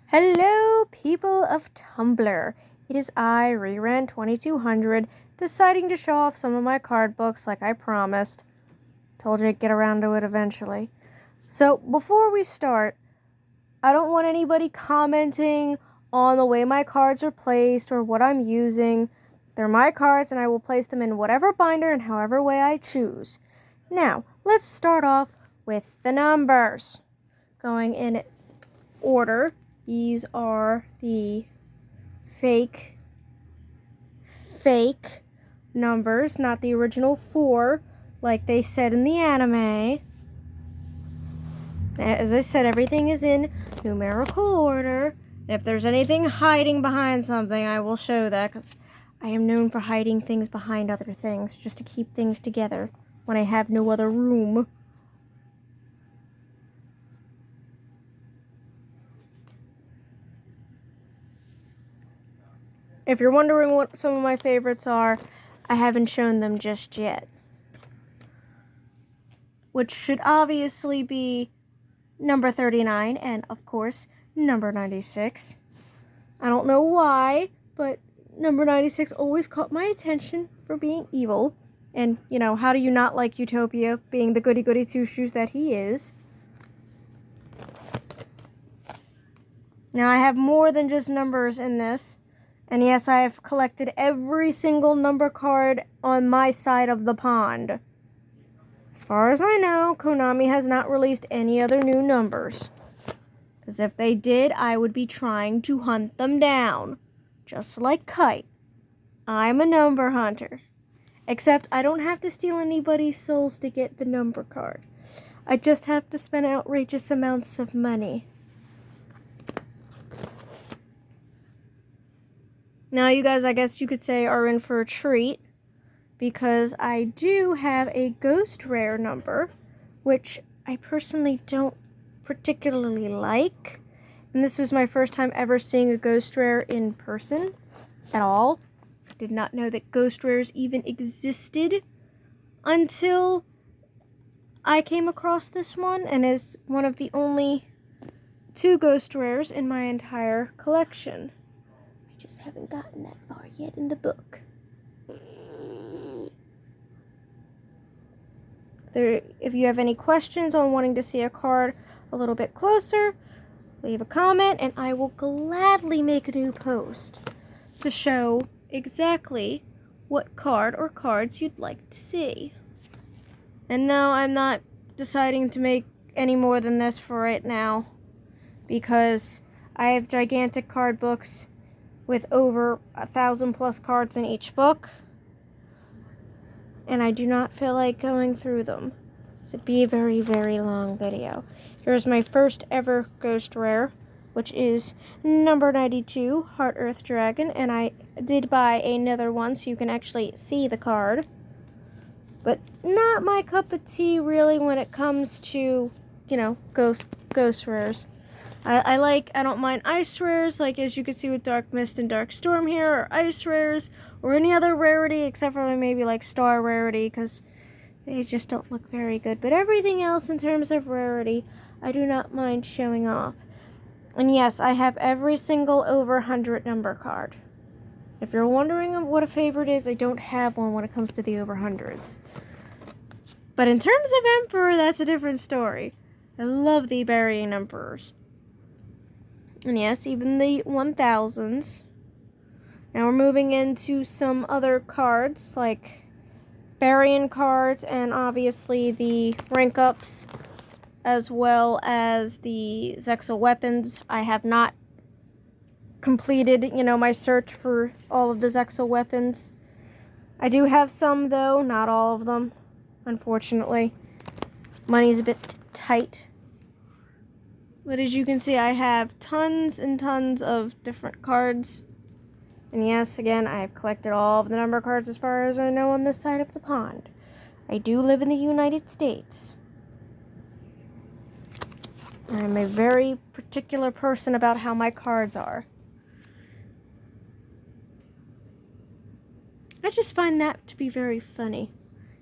Hello, people of Tumblr. It is I, Reran2200, deciding to show off some of my card books like I promised. Told you I'd get around to it eventually. So, before we start, I don't want anybody commenting on the way my cards are placed or what I'm using. They're my cards and I will place them in whatever binder and however way I choose. Now, let's start off with the numbers. Going in order. These are the fake numbers, not the original 4, like they said in the anime. As I said, everything is in numerical order. If there's anything hiding behind something, I will show that, because I am known for hiding things behind other things, just to keep things together when I have no other room. If you're wondering what some of my favorites are, I haven't shown them just yet. Which should obviously be number 39 and, of course, number 96. I don't know why, but number 96 always caught my attention for being evil. And, how do you not like Utopia, being the goody-goody two-shoes that he is? Now, I have more than just numbers in this. And yes, I have collected every single number card on my side of the pond. As far as I know, Konami has not released any other new numbers. Because if they did, I would be trying to hunt them down. Just like Kite. I'm a number hunter. Except I don't have to steal anybody's souls to get the number card. I just have to spend outrageous amounts of money. Now you guys, I guess you could say, are in for a treat. Because I do have a ghost rare number, which I personally don't particularly like. And this was my first time ever seeing a ghost rare in person at all. I did not know that ghost rares even existed until I came across this one, and is one of the only 2 ghost rares in my entire collection. I just haven't gotten that far yet in the book. If you have any questions on wanting to see a card a little bit closer, leave a comment and I will gladly make a new post to show exactly what card or cards you'd like to see. And no, I'm not deciding to make any more than this for right now, because I have gigantic card books with over 1,000+ cards in each book. And I do not feel like going through them. So it'd be a very, very long video. Here's my first ever ghost rare, which is number 92, Heart Earth Dragon, and I did buy another one so you can actually see the card. But not my cup of tea, really, when it comes to, ghost rares. I don't mind ice rares, like as you can see with Dark Mist and Dark Storm here, or ice rares, or any other rarity, except for maybe like star rarity, because they just don't look very good. But everything else in terms of rarity, I do not mind showing off. And yes, I have every single over 100 number card. If you're wondering what a favorite is, I don't have one when it comes to the over 100s. But in terms of Emperor, that's a different story. I love the Burying Emperors. And yes, even the 1000s. Now we're moving into some other cards, like Burying cards, and obviously the rank ups, as well as the Zexal weapons. I have not completed, my search for all of the Zexal weapons. I do have some, though, not all of them, unfortunately. Money's a bit tight. But as you can see, I have tons and tons of different cards. And yes, again, I have collected all of the number cards as far as I know on this side of the pond. I do live in the United States. I'm a very particular person about how my cards are. I just find that to be very funny.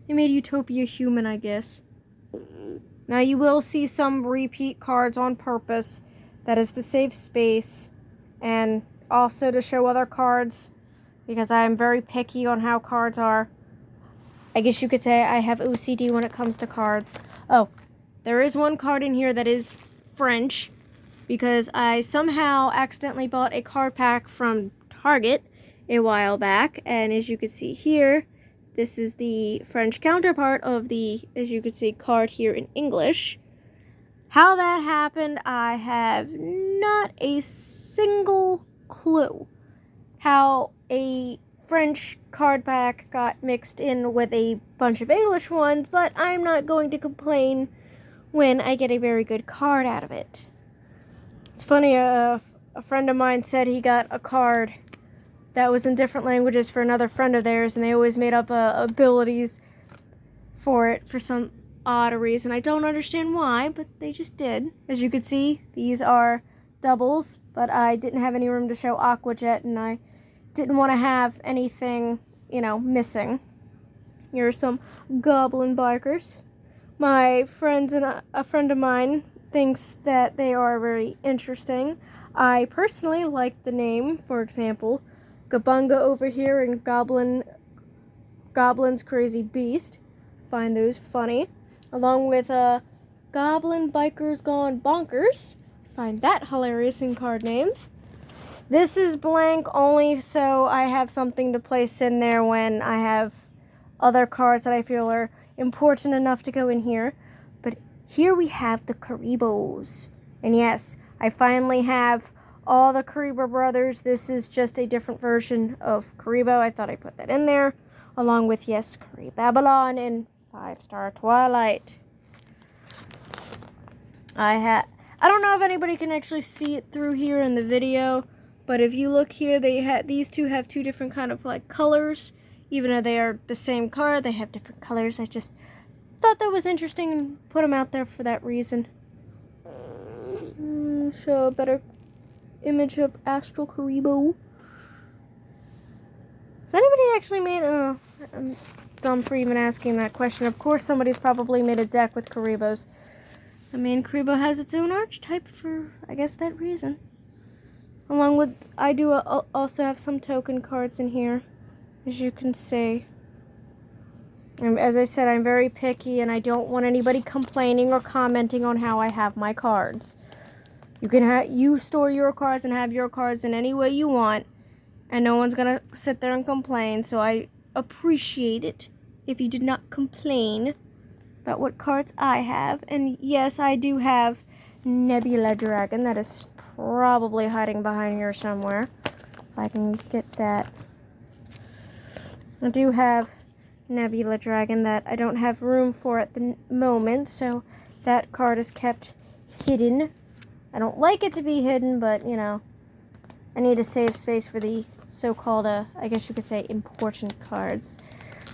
They made Utopia human, I guess. Now, you will see some repeat cards on purpose. That is to save space and also to show other cards because I am very picky on how cards are. I guess you could say I have OCD when it comes to cards. Oh, there is one card in here that is French because I somehow accidentally bought a card pack from Target a while back, and as you can see here, this is the French counterpart of the, as you can see, card here in English. How that happened, I have not a single clue. How a French card pack got mixed in with a bunch of English ones, but I'm not going to complain when I get a very good card out of it. It's funny, a friend of mine said he got a card that was in different languages for another friend of theirs, and they always made up abilities for it for some odd reason. I don't understand why, but they just did. As you can see, these are doubles, but I didn't have any room to show Aqua Jet, and I didn't want to have anything, missing. Here are some Goblin Bikers. My friends and a friend of mine thinks that they are very interesting. I personally like the name, for example, Gabunga over here and Goblin's Crazy Beast. Find those funny. Along with Goblin Bikers Gone Bonkers. Find that hilarious in card names. This is blank only so I have something to place in there when I have other cards that I feel are important enough to go in here. But here we have the Karibos. And yes, I finally have all the Karibo brothers. This is just a different version of Karibo. I thought I'd put that in there. Along with, yes, Karibabylon and 5-Star Twilight. I don't know if anybody can actually see it through here in the video, but if you look here, these two have two different kind of like colors. Even though they are the same card, they have different colors. I just thought that was interesting and put them out there for that reason. Show a better image of Astral Karibo. Has anybody actually made I'm dumb for even asking that question. Of course somebody's probably made a deck with Karibos. I mean, Karibo has its own archetype for, I guess, that reason. Along with, I do also have some token cards in here, as you can see. And as I said, I'm very picky and I don't want anybody complaining or commenting on how I have my cards. You store your cards and have your cards in any way you want, and no one's gonna sit there and complain, so I appreciate it if you did not complain about what cards I have. And yes, I do have Nebula Dragon. That is probably hiding behind here somewhere. If I can get that. I do have Nebula Dragon that I don't have room for at the moment, so that card is kept hidden. I don't like it to be hidden, but, I need to save space for the so-called, I guess you could say, important cards.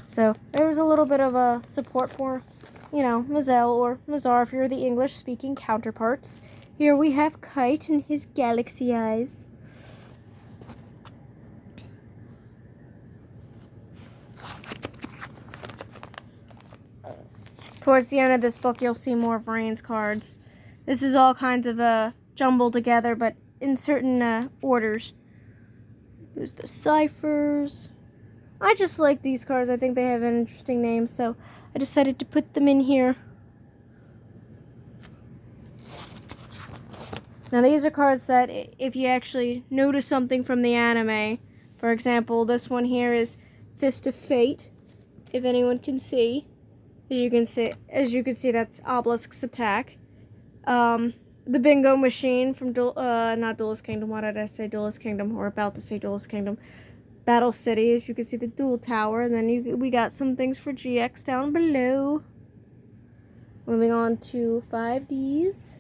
So there was a little bit of a support for, Mazel or Mazar if you're the English-speaking counterparts. Here we have Kite and his galaxy eyes. Towards the end of this book, you'll see more of Rain's cards. This is all kinds of jumbled together, but in certain orders. There's the ciphers. I just like these cards. I think they have an interesting name, so I decided to put them in here. Now these are cards that if you actually notice something from the anime, for example, this one here is Fist of Fate, if anyone can see. As you can see, that's Obelisk's attack. The Bingo Machine from not Duelist Kingdom. Why did I say Duelist Kingdom? We're about to say Duelist Kingdom. Battle City, as you can see, the Duel Tower, and then we got some things for GX down below. Moving on to 5Ds,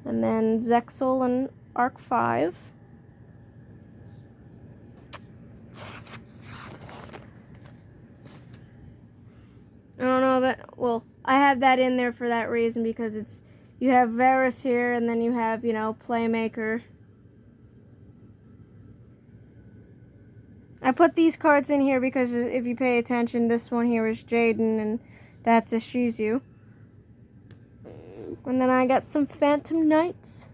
and then Zexal and Arc 5. I don't know that. Well, I have that in there for that reason because you have Varus here, and then you have Playmaker. I put these cards in here because if you pay attention, this one here is Jaden, and that's a Shizu. And then I got some Phantom Knights.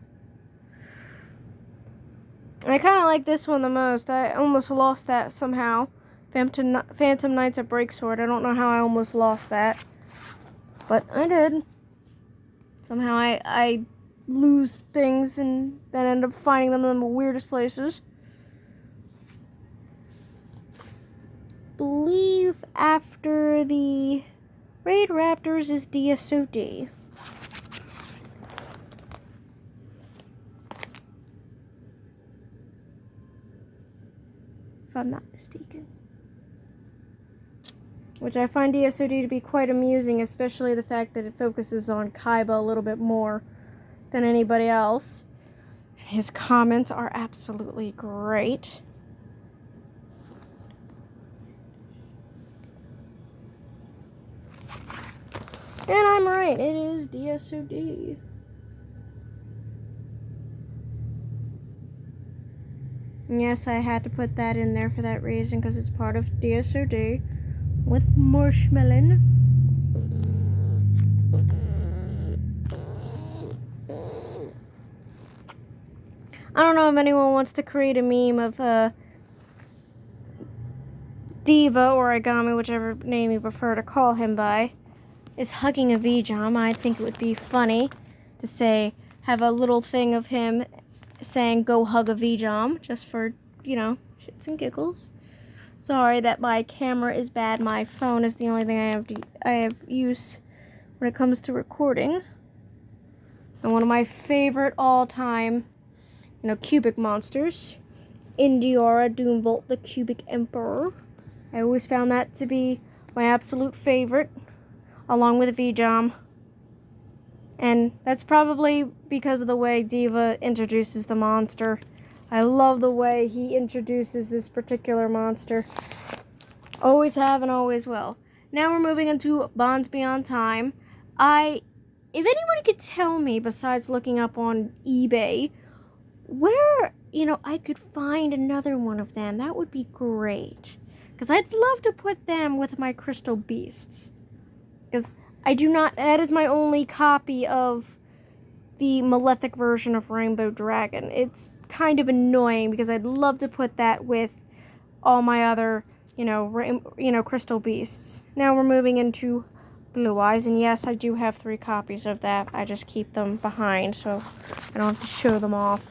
I kind of like this one the most. I almost lost that somehow. Phantom Knights at Breaksword. I don't know how I almost lost that. But I did. Somehow I lose things and then end up finding them in the weirdest places. Believe after the Raid Raptors is DSOD. If I'm not mistaken. Which I find DSOD to be quite amusing, especially the fact that it focuses on Kaiba a little bit more than anybody else. His comments are absolutely great. And I'm right, it is DSOD. Yes, I had to put that in there for that reason, because it's part of DSOD with Marshmallow. I don't know if anyone wants to create a meme of Diva or Agami, whichever name you prefer to call him by, is hugging a V-Jom. I think it would be funny to say, have a little thing of him saying, go hug a V-Jom, just for, you know, shits and giggles. Sorry that my camera is bad. My phone is the only thing I have use when it comes to recording. And one of my favorite all-time, you know, cubic monsters, Indiora Doombolt, the Cubic Emperor. I always found that to be my absolute favorite, along with V-Jom. And that's probably because of the way Diva introduces the monster. I love the way he introduces this particular monster. Always have and always will. Now we're moving into Bonds Beyond Time. If anybody could tell me, besides looking up on eBay, where, you know, I could find another one of them, that would be great. Because I'd love to put them with my Crystal Beasts. Because I do not, that is my only copy of the Malefic version of Rainbow Dragon. It's kind of annoying because I'd love to put that with all my other, you know, Crystal Beasts. Now we're moving into Blue Eyes, and yes, I do have 3 copies of that. I just keep them behind, so I don't have to show them off.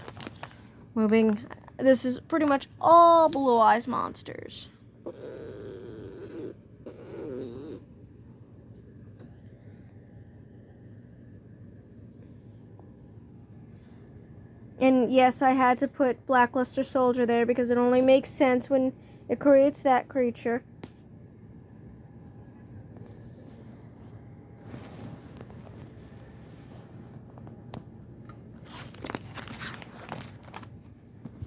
This is pretty much all Blue Eyes monsters. And yes, I had to put Blackluster Soldier there because it only makes sense when it creates that creature.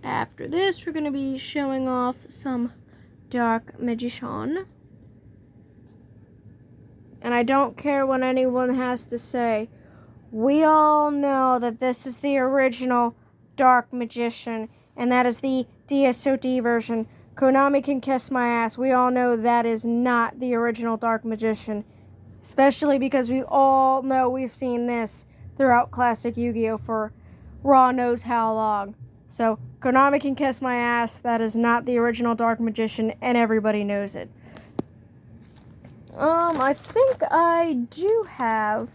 After this, we're going to be showing off some Dark Magician. And I don't care what anyone has to say. We all know that this is the original Dark Magician, and that is the DSOD version. Konami can kiss my ass. We all know that is not the original Dark Magician. Especially because we all know we've seen this throughout Classic Yu-Gi-Oh! For Raw knows how long. So, Konami can kiss my ass. That is not the original Dark Magician, and everybody knows it. I think I do have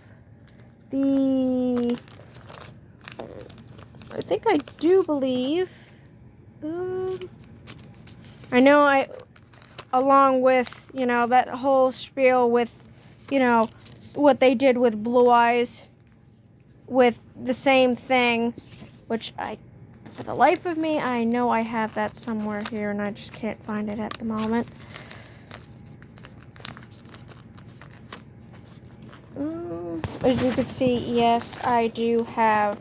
I think I do believe, I know along with, you know, that whole spiel with, you know, what they did with Blue Eyes, with the same thing, which for the life of me, I know I have that somewhere here, and I just can't find it at the moment. As you can see, yes, I do have,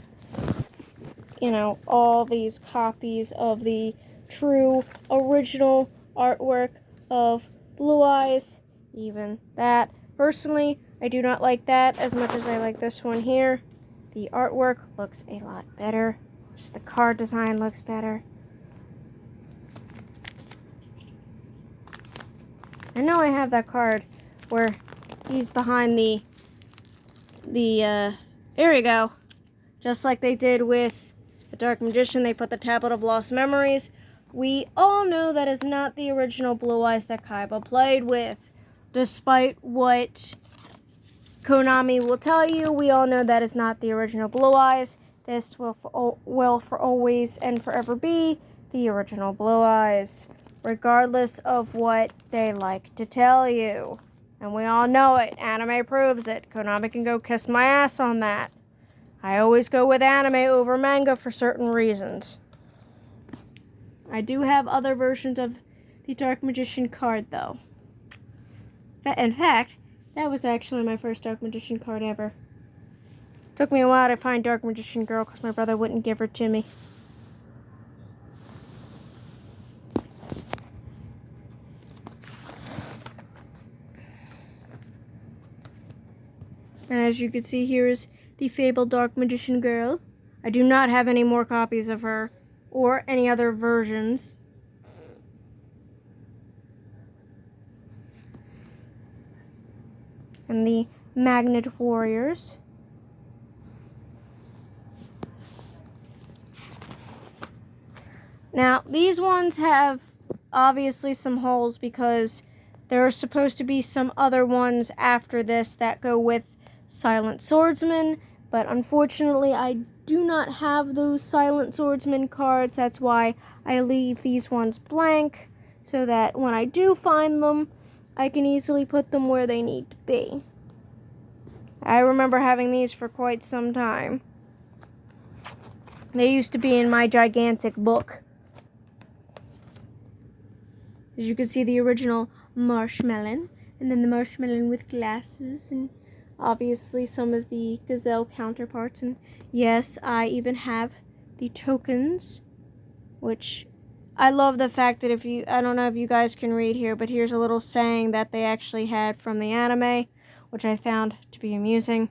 you know, all these copies of the true original artwork of Blue Eyes. Even that. Personally, I do not like that as much as I like this one here. The artwork looks a lot better. Just the card design looks better. I know I have that card where he's behind the There you go. Just like they did with the Dark Magician, they put the Tablet of Lost Memories. We all know that is not the original Blue Eyes that Kaiba played with. Despite what Konami will tell you, we all know that is not the original Blue Eyes. This will for always and forever be the original Blue Eyes, regardless of what they like to tell you. And we all know it. Anime proves it. Konami can go kiss my ass on that. I always go with anime over manga for certain reasons. I do have other versions of the Dark Magician card, though. In fact, that was actually my first Dark Magician card ever. Took me a while to find Dark Magician Girl because my brother wouldn't give her to me. And as you can see, here is the fabled Dark Magician Girl. I do not have any more copies of her or any other versions. And the Magnet Warriors. Now, these ones have obviously some holes because there are supposed to be some other ones after this that go with Silent Swordsman, but unfortunately I do not have those Silent Swordsman cards. That's why I leave these ones blank, so that when I do find them, I can easily put them where they need to be. I remember having these for quite some time. They used to be in my gigantic book. As you can see, the original Marshmallow, and then the Marshmallow with glasses, and obviously some of the Gazelle counterparts. And yes, I even have the tokens, which I love the fact that I don't know if you guys can read here, but here's a little saying that they actually had from the anime, which I found to be amusing.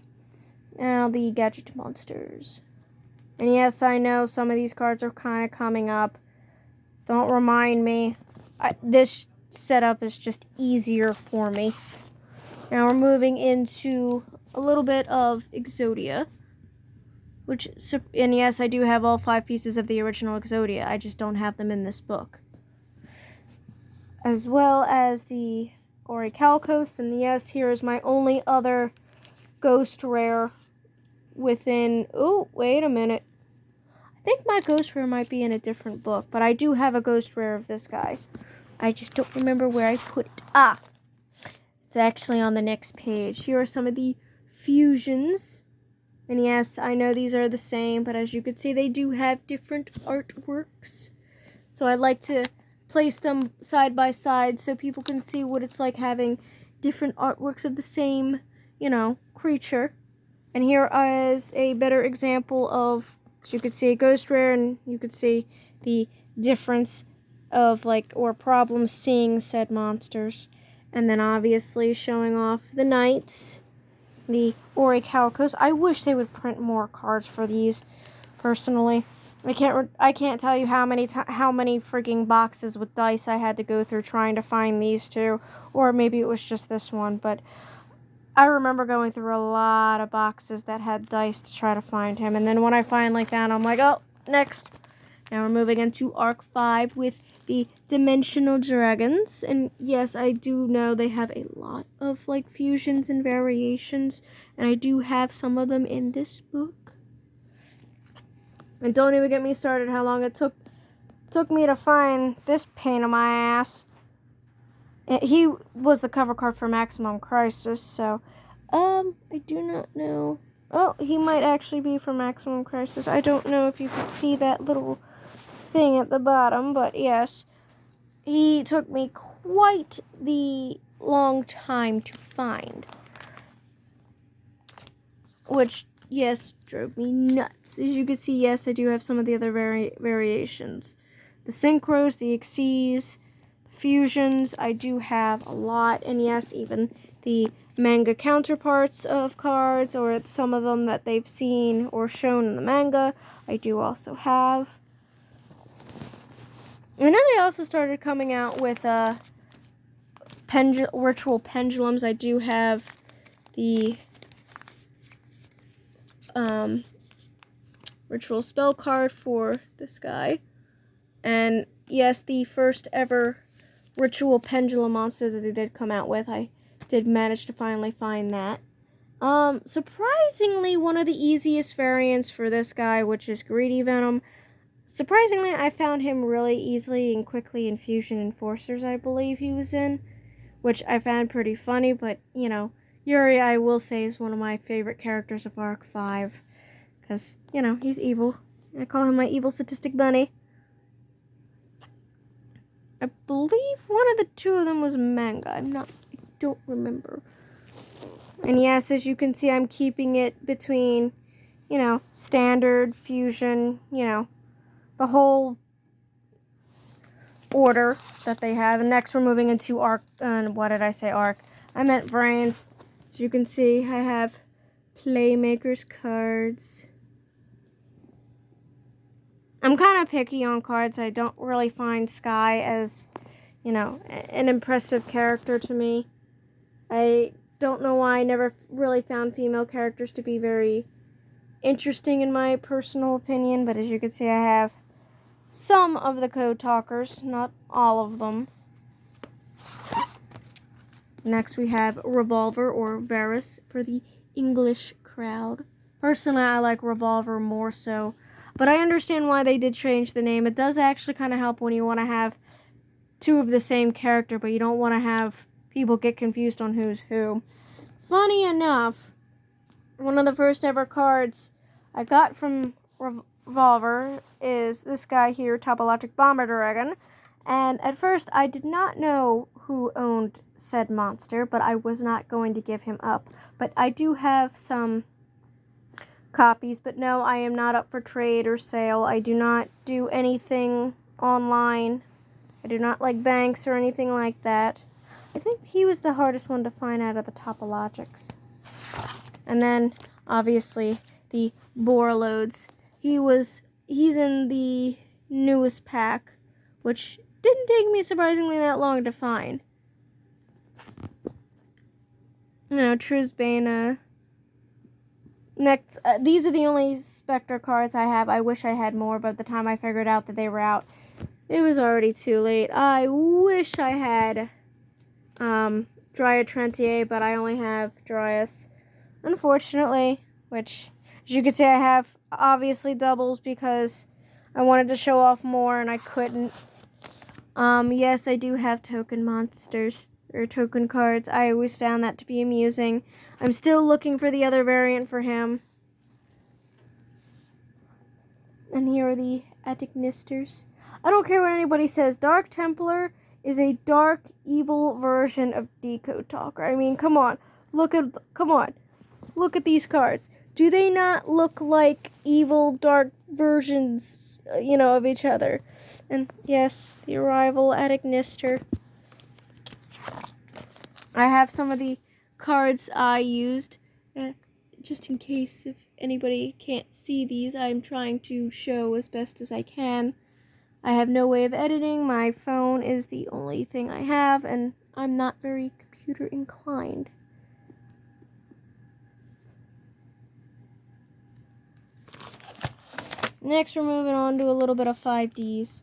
Now, the Gadget Monsters. And yes, I know some of these cards are kind of coming up. Don't remind me. This setup is just easier for me. Now we're moving into a little bit of Exodia. And yes, I do have all 5 pieces of the original Exodia. I just don't have them in this book. As well as the Orichalcos. And yes, here is my only other Ghost Rare within... Oh, wait a minute. I think my Ghost Rare might be in a different book, but I do have a Ghost Rare of this guy. I just don't remember where I put it. Ah! It's actually on the next page. Here are some of the fusions. And yes, I know these are the same, but as you can see, they do have different artworks. So I like to place them side by side so people can see what it's like having different artworks of the same, creature. And here is a better example of, as you could see, a Ghost Rare, and you could see the difference of, or problems seeing said monsters. And then obviously showing off the knights, the Orichalcos. I wish they would print more cards for these, personally. I can't tell you how many freaking boxes with dice I had to go through trying to find these two, or maybe it was just this one, but I remember going through a lot of boxes that had dice to try to find him. And then when I finally found him, I'm like, oh, next. Now we're moving into Arc 5 with the Dimensional Dragons. And yes, I do know they have a lot of fusions and variations. And I do have some of them in this book. And don't even get me started how long it took me to find this pain in my ass. He was the cover card for Maximum Crisis, so I do not know. Oh, he might actually be for Maximum Crisis. I don't know if you could see that little thing at the bottom, but yes, he took me quite the long time to find, which, yes, drove me nuts. As you can see, yes, I do have some of the other variations. The Synchros, the Xyz, the Fusions, I do have a lot, and yes, even the manga counterparts of cards, or some of them that they've seen or shown in the manga, I do also have. I know they also started coming out with virtual pendulums. I do have the ritual spell card for this guy. And yes, the first ever ritual pendulum monster that they did come out with, I did manage to finally find that. Surprisingly, one of the easiest variants for this guy, which is Greedy Venom. Surprisingly, I found him really easily and quickly in Fusion Enforcers, I believe he was in, which I found pretty funny, but, you know, Yuri, I will say, is one of my favorite characters of Arc 5, because, you know, he's evil. I call him my evil statistic bunny. I believe one of the two of them was manga. I don't remember. And yes, as you can see, I'm keeping it between, you know, standard, fusion, you know, the whole order that they have. And next we're moving into Arc, what did I say, Arc? I meant Brains. As you can see, I have Playmakers cards. I'm kind of picky on cards. I don't really find Sky as, you know, an impressive character to me. I don't know why I never really found female characters to be very interesting in my personal opinion, but as you can see, I have some of the Code Talkers, not all of them. Next we have Revolver or Varus for the English crowd. Personally, I like Revolver more so, but I understand why they did change the name. It does actually kind of help when you want to have two of the same character, but you don't want to have people get confused on who's who. Funny enough, one of the first ever cards I got from Revolver is this guy here, Topologic Bomber Dragon. And at first, I did not know who owned said monster, but I was not going to give him up. But I do have some copies, but no, I am not up for trade or sale. I do not do anything online. I do not like banks or anything like that. I think he was the hardest one to find out of the Topologics. And then, obviously, the Borreloads. He's in the newest pack, which didn't take me surprisingly that long to find. You know, Truzbana. Next, these are the only Spectre cards I have. I wish I had more, but the time I figured out that they were out, it was already too late. I wish I had Dryad Trentier, but I only have Dryas, unfortunately, which, as you can see, I have obviously doubles because I wanted to show off more and I couldn't. Yes, I do have token monsters, or token cards. I always found that to be amusing. I'm still looking for the other variant for him. And here are the Attic Nisters. I don't care what anybody says. Dark Templar is a dark, evil version of Decode Talker. I mean, come on. Look at these cards. Do they not look like evil, dark versions, you know, of each other? And yes, the Arrival, Attic Nister. I have some of the cards I used. Just in case if anybody can't see these, I'm trying to show as best as I can. I have no way of editing. My phone is the only thing I have, and I'm not very computer inclined. Next, we're moving on to a little bit of 5Ds.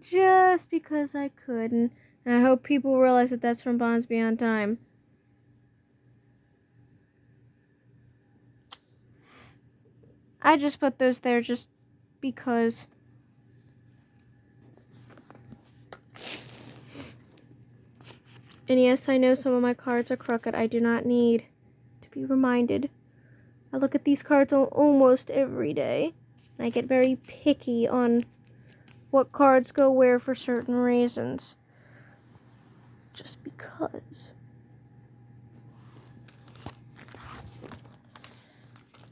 Just because I could, and I hope people realize that that's from Bonds Beyond Time. I just put those there just because. And yes, I know some of my cards are crooked. I do not need to be reminded. I look at these cards almost every day. And I get very picky on what cards go where for certain reasons. Just because.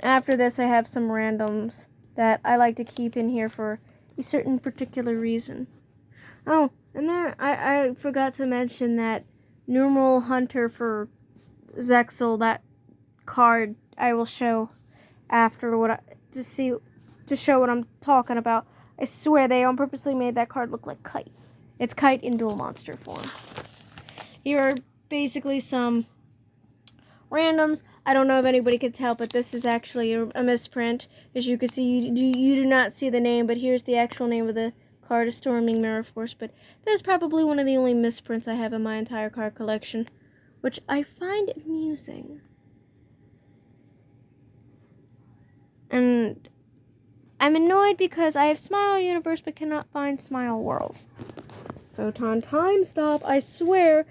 After this, I have some randoms that I like to keep in here for a certain particular reason. Oh, and there, I forgot to mention that Numeral Hunter for Zexal, that card I will show after to show what I'm talking about. I swear they on purposely made that card look like Kite. It's Kite in dual monster form. Here are basically some randoms. I don't know if anybody could tell, but this is actually a misprint. As you can see, you do not see the name, but here's the actual name of the card, Storming Mirror Force. But that is probably one of the only misprints I have in my entire card collection, which I find amusing. And I'm annoyed because I have Smile Universe but cannot find Smile World. Photon Time Stop, I swear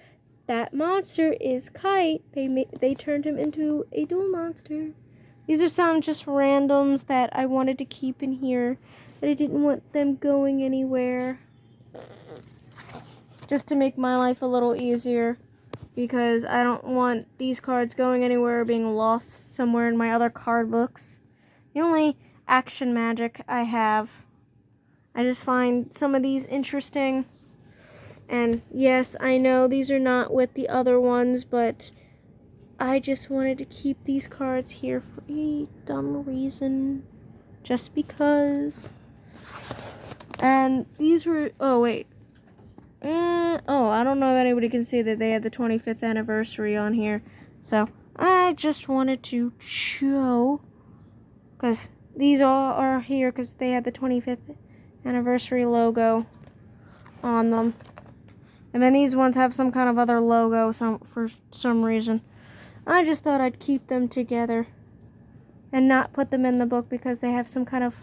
that monster is Kite. They turned him into a dual monster. These are some just randoms that I wanted to keep in here, but I didn't want them going anywhere. Just to make my life a little easier, because I don't want these cards going anywhere or being lost somewhere in my other card books. The only Action Magic I have, I just find some of these interesting. And yes, I know these are not with the other ones, but I just wanted to keep these cards here for a dumb reason. Just because. And these were, oh wait. I don't know if anybody can see that they had the 25th anniversary on here. So I just wanted to show, because these all are here because they had the 25th anniversary logo on them. And then these ones have some kind of other logo for some reason. I just thought I'd keep them together and not put them in the book because they have some kind of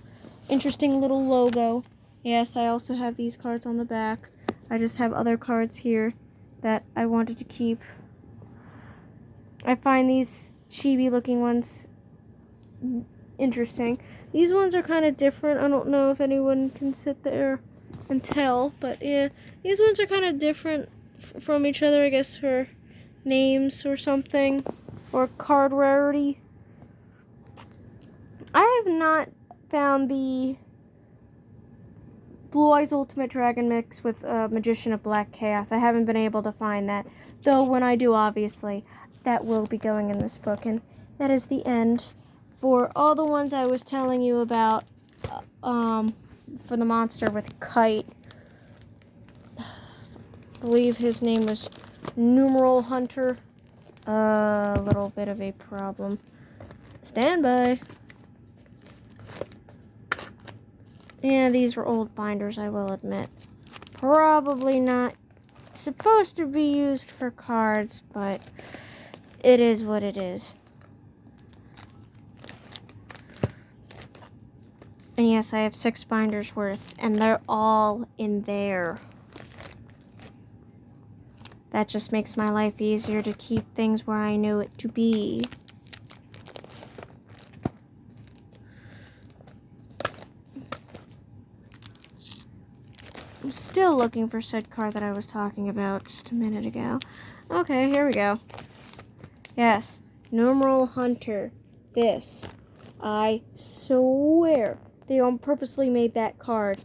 interesting little logo. Yes, I also have these cards on the back. I just have other cards here that I wanted to keep. I find these chibi looking ones interesting. These ones are kind of different. I don't know if anyone can sit there and tell, but yeah, these ones are kind of different from each other, I guess, for names or something, or card rarity. I have not found the Blue Eyes Ultimate Dragon mix with Magician of Black Chaos. I haven't been able to find that, though when I do, obviously, that will be going in this book. And that is the end for all the ones I was telling you about for the monster with Kite. I believe his name was Numeral Hunter. A little bit of a problem. Stand by. Yeah, these were old binders, I will admit. Probably not supposed to be used for cards, but it is what it is. And yes, I have 6 binders worth, and they're all in there. That just makes my life easier to keep things where I know it to be. I'm still looking for said card that I was talking about just a minute ago. Okay, here we go. Yes, Numeral Hunter. This. I swear they purposely made that card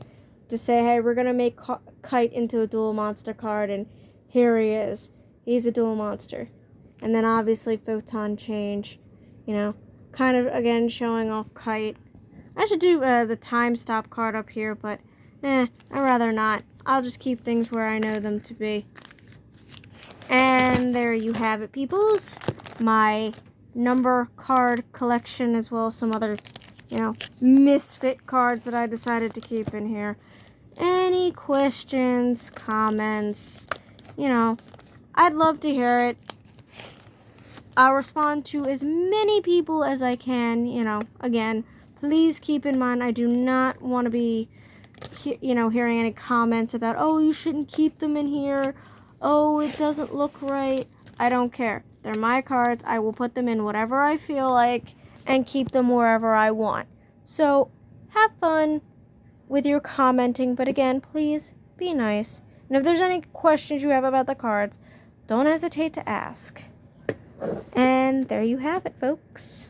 to say, hey, we're going to make Kite into a dual monster card, and here he is. He's a dual monster. And then obviously Photon Change, you know, kind of again showing off Kite. I should do the Time Stop card up here, but I'd rather not. I'll just keep things where I know them to be. And there you have it, peoples. My number card collection, as well as some other, misfit cards that I decided to keep in here. Any questions, comments, I'd love to hear it. I'll respond to as many people as I can, again, please keep in mind, I do not want to be hearing any comments about, oh, you shouldn't keep them in here. Oh, it doesn't look right. I don't care. They're my cards. I will put them in whatever I feel like and keep them wherever I want. So, have fun with your commenting, but again, please be nice. And if there's any questions you have about the cards, don't hesitate to ask. And there you have it, folks.